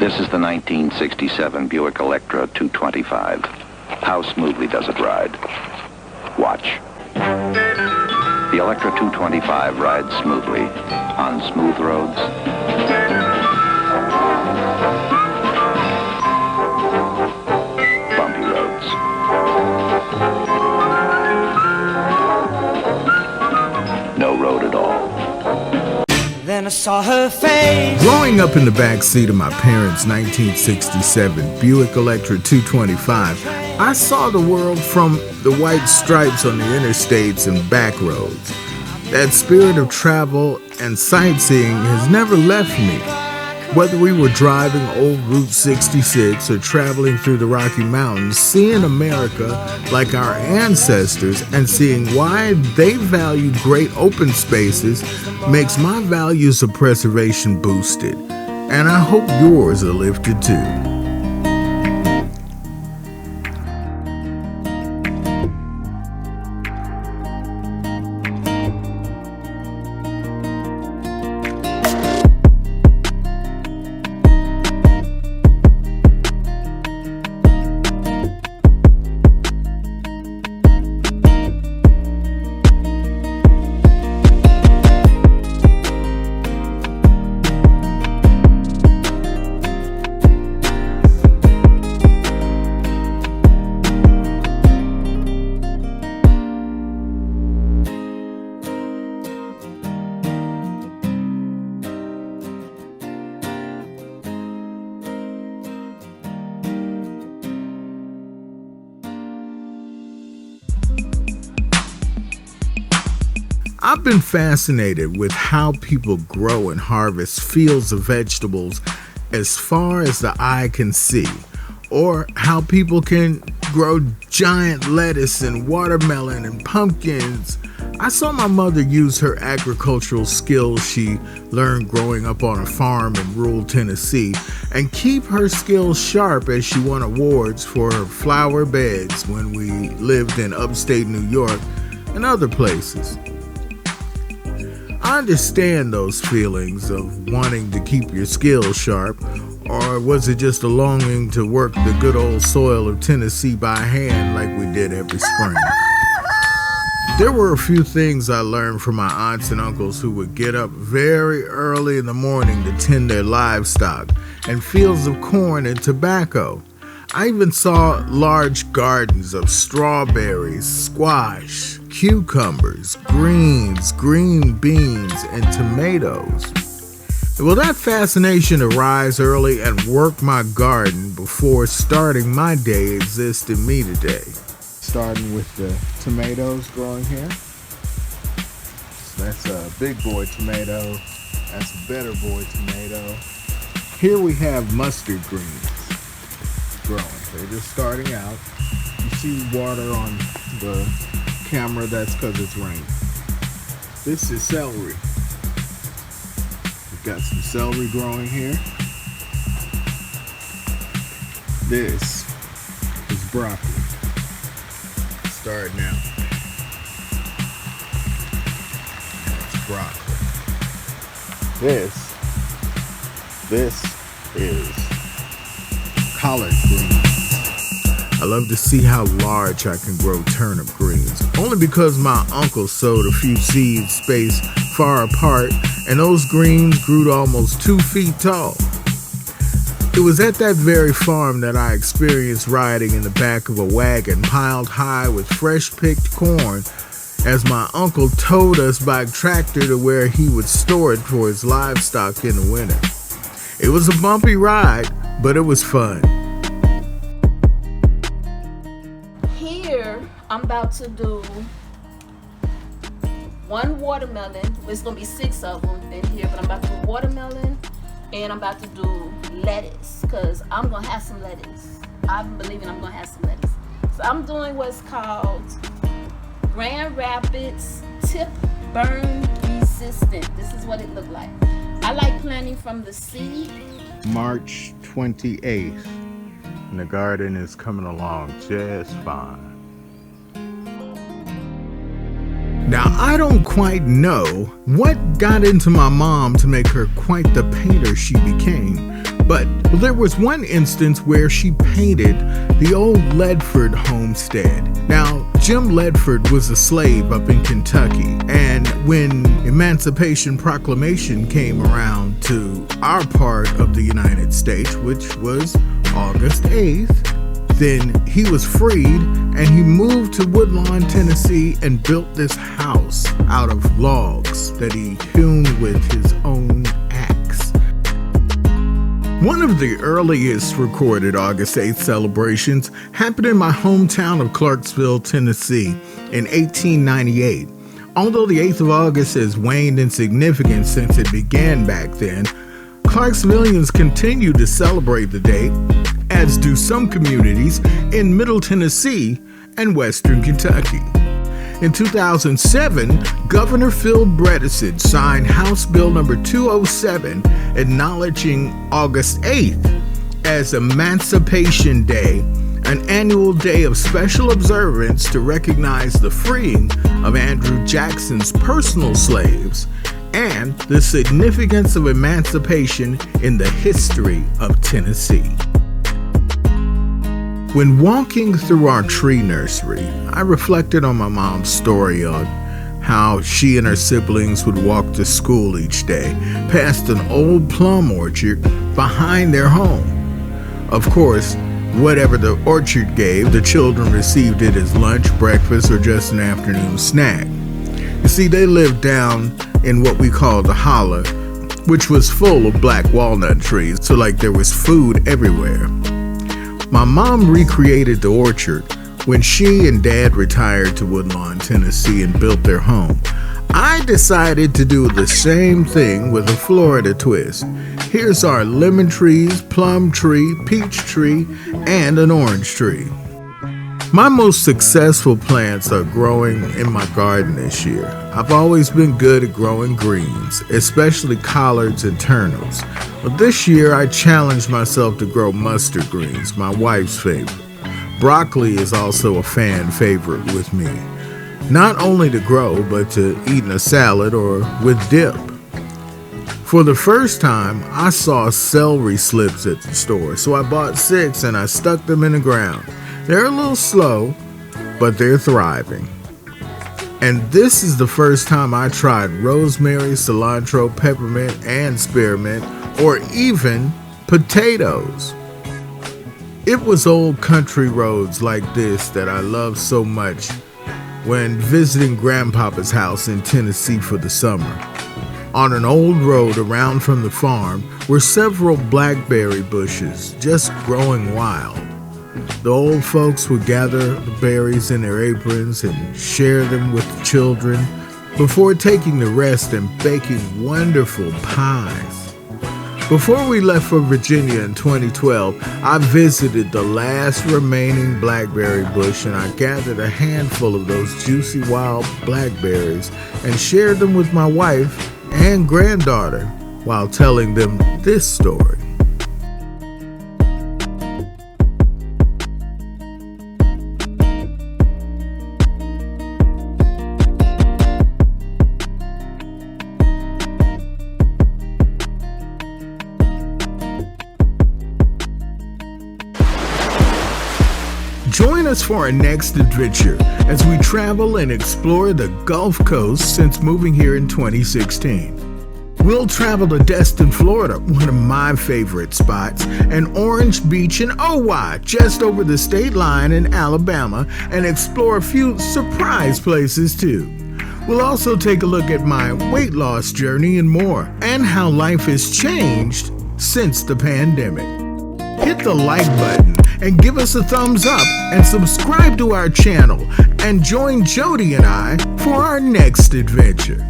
This is the 1967 Buick Electra 225. How smoothly does it ride? Watch. The Electra 225 rides smoothly on smooth roads. Bumpy roads. No road at all. Then I saw her face. Growing up in the back seat of my parents' 1967 Buick Electra 225, I saw the world from the white stripes on the interstates and back roads. That spirit of travel and sightseeing has never left me. Whether we were driving old Route 66 or traveling through the Rocky Mountains, seeing America like our ancestors and seeing why they value great open spaces makes my values of preservation boosted. And I hope yours are lifted too. I've been fascinated with how people grow and harvest fields of vegetables as far as the eye can see, or how people can grow giant lettuce and watermelon and pumpkins. I saw my mother use her agricultural skills she learned growing up on a farm in rural Tennessee and keep her skills sharp as she won awards for her flower beds when we lived in upstate New York and other places. I understand those feelings of wanting to keep your skills sharp, or was it just a longing to work the good old soil of Tennessee by hand like we did every spring? There were a few things I learned from my aunts and uncles who would get up very early in the morning to tend their livestock and fields of corn and tobacco. I even saw large gardens of strawberries, squash, cucumbers, greens, green beans, and tomatoes. Will that fascination to rise early and work my garden before starting my day exist in me today? Starting with the tomatoes growing here. So that's a big boy tomato. That's a better boy tomato. Here we have mustard greens growing. They're just starting out. You see water on the camera, that's because it's raining. This is celery. We've got some celery growing here. This is broccoli. Starting out. That's broccoli. This is collard greens. I love to see how large I can grow turnip greens, only because my uncle sowed a few seeds spaced far apart, and those greens grew to almost 2 feet tall. It was at that very farm that I experienced riding in the back of a wagon piled high with fresh-picked corn as my uncle towed us by tractor to where he would store it for his livestock in the winter. It was a bumpy ride, but it was fun. I'm about to do one watermelon. There's going to be 6 of them in here, but I'm about to do watermelon and I'm about to do lettuce because I'm going to have some lettuce. I'm believing I'm going to have some lettuce. So I'm doing what's called Grand Rapids Tip Burn Resistant. This is what it looked like. I like planting from the seed. March 28th, and the garden is coming along just fine. Now, I don't quite know what got into my mom to make her quite the painter she became, But there was one instance where she painted the old Ledford homestead. Now, Jim Ledford was a slave up in Kentucky, and when Emancipation Proclamation came around to our part of the United States, which was August 8th, then he was freed and he moved to Woodlawn, Tennessee and built this house out of logs that he hewn with his own axe. One of the earliest recorded August 8th celebrations happened in my hometown of Clarksville, Tennessee in 1898. Although the 8th of August has waned in significance since it began back then, Clarksvillians continue to celebrate the date, as do some communities in Middle Tennessee and Western Kentucky. In 2007, Governor Phil Bredesen signed House Bill number 207, acknowledging August 8th as Emancipation Day, an annual day of special observance to recognize the freeing of Andrew Jackson's personal slaves and the significance of emancipation in the history of Tennessee. When walking through our tree nursery, I reflected on my mom's story on how she and her siblings would walk to school each day past an old plum orchard behind their home. Of course, whatever the orchard gave, the children received it as lunch, breakfast, or just an afternoon snack. You see, they lived down in what we call the holler, which was full of black walnut trees, so like there was food everywhere. My mom recreated the orchard when she and Dad retired to Woodlawn, Tennessee and built their home. I decided to do the same thing with a Florida twist. Here's our lemon trees, plum tree, peach tree, and an orange tree. My most successful plants are growing in my garden this year. I've always been good at growing greens, especially collards and turnips. But this year I challenged myself to grow mustard greens, my wife's favorite. Broccoli is also a fan favorite with me. Not only to grow, but to eat in a salad or with dip. For the first time, I saw celery slips at the store, so I bought 6 and I stuck them in the ground. They're a little slow, but they're thriving. And this is the first time I tried rosemary, cilantro, peppermint, and spearmint, or even potatoes. It was old country roads like this that I loved so much when visiting Grandpapa's house in Tennessee for the summer. On an old road around from the farm were several blackberry bushes just growing wild. The old folks would gather the berries in their aprons and share them with the children before taking the rest and baking wonderful pies. Before we left for Virginia in 2012, I visited the last remaining blackberry bush and I gathered a handful of those juicy wild blackberries and shared them with my wife and granddaughter while telling them this story. Join us for our next adventure as we travel and explore the Gulf Coast since moving here in 2016. We'll travel to Destin, Florida, one of my favorite spots, and Orange Beach in Owai, just over the state line in Alabama, and explore a few surprise places too. We'll also take a look at my weight loss journey and more, and how life has changed since the pandemic. Hit the like button and give us a thumbs up and subscribe to our channel and join Jodi and I for our next adventure.